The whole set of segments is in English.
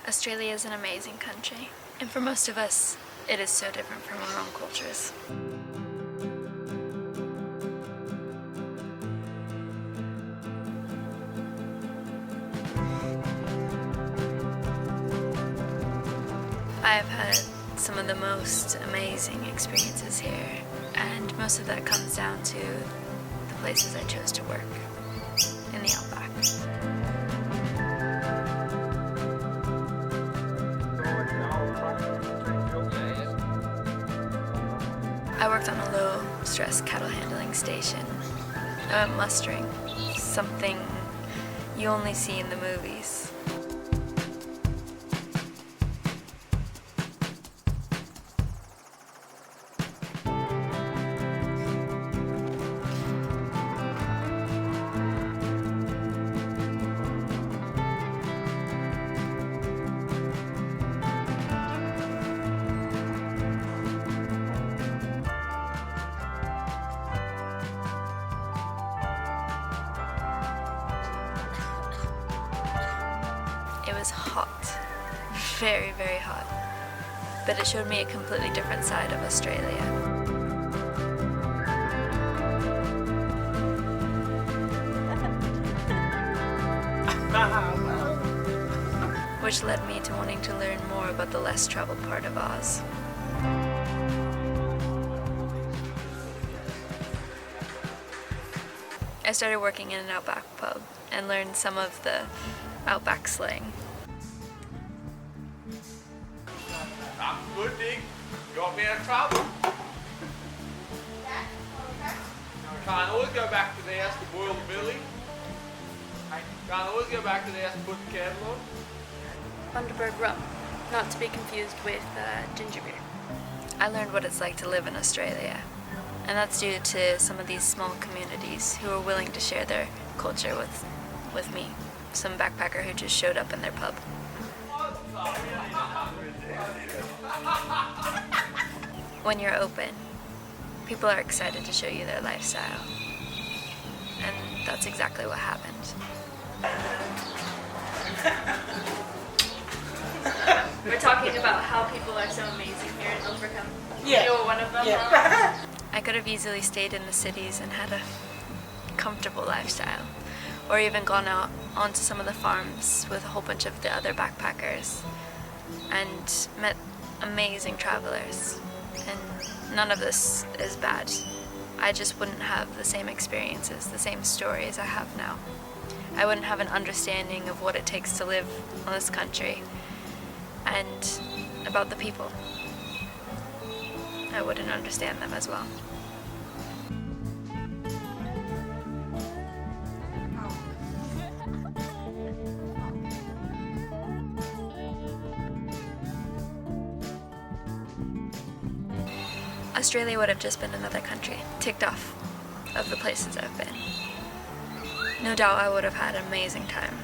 Australia is an amazing country, and for most of us, it is so different from our own cultures. I have had some of the most amazing experiences here, and most of that comes down to the places I chose to work in the outback. I worked on a low-stress cattle handling station. I went mustering, something you only see in the movies. It was hot, very, very hot, but it showed me a completely different side of Australia. Which led me to wanting to learn more about the less traveled part of Oz. I started working in an outback pub and learned some of the outback slang. I'm good, Dick. You want me out of trouble? Can't always go back to the house to boil the billy. Can't always go back to the house to put the kettle on. Bundaberg rum, not to be confused with ginger beer. I learned what it's like to live in Australia, and that's due to some of these small communities who are willing to share their culture with me, some backpacker who just showed up in their pub. When you're open, people are excited to show you their lifestyle, and that's exactly what happened. We're talking about how people are so amazing here in Ilfracombe. Yeah. You're one of them. Yeah. I could have easily stayed in the cities and had a comfortable lifestyle, or even gone out onto some of the farms with a whole bunch of the other backpackers and met amazing travelers. And none of this is bad. I just wouldn't have the same experiences, the same stories I have now. I wouldn't have an understanding of what it takes to live on this country and about the people. I wouldn't understand them as well. Australia would have just been another country, ticked off of the places I've been. No doubt I would have had an amazing time,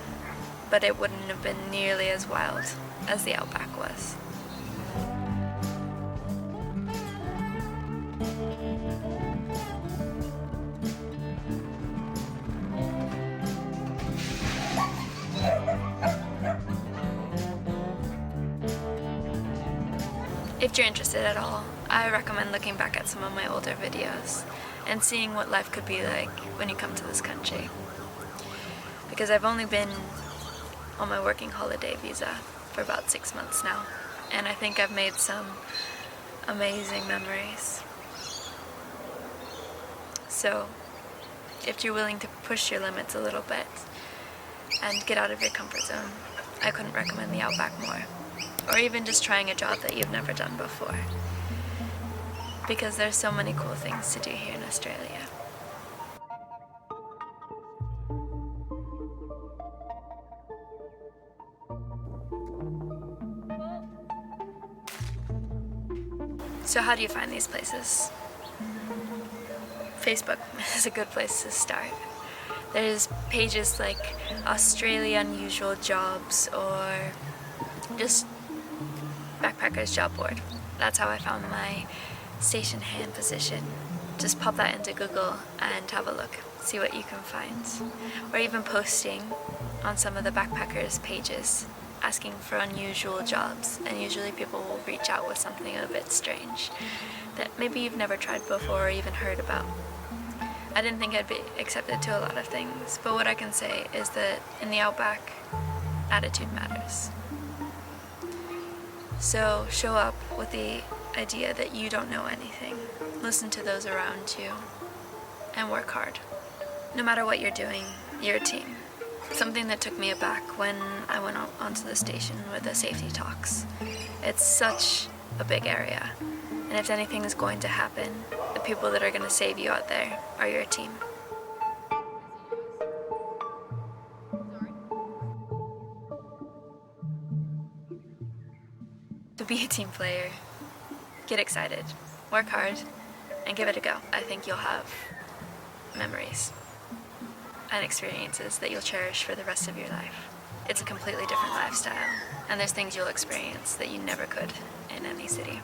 but it wouldn't have been nearly as wild as the outback was. If you're interested at all, I recommend looking back at some of my older videos and seeing what life could be like when you come to this country. Because I've only been on my working holiday visa for about 6 months now, and I think I've made some amazing memories. So, if you're willing to push your limits a little bit and get out of your comfort zone, I couldn't recommend the outback more. Or even just trying a job that you've never done before. Because there's so many cool things to do here in Australia. So how do you find these places? Facebook is a good place to start. There's pages like Australia Unusual Jobs or just Backpackers Job Board. That's how I found my station hand position. Just pop that into Google and have a look, see what you can find. Or even posting on some of the backpackers pages asking for unusual jobs, and usually people will reach out with something a bit strange that maybe you've never tried before or even heard about. I didn't think I'd be accepted to a lot of things, but what I can say is that in the outback, attitude matters. So show up with the idea that you don't know anything. Listen to those around you and work hard. No matter what you're doing, you're a team. Something that took me aback when I went onto the station with the safety talks. It's such a big area, and if anything is going to happen, the people that are going to save you out there are your team. To be a team player, get excited, work hard, and give it a go. I think you'll have memories and experiences that you'll cherish for the rest of your life. It's a completely different lifestyle, and there's things you'll experience that you never could in any city.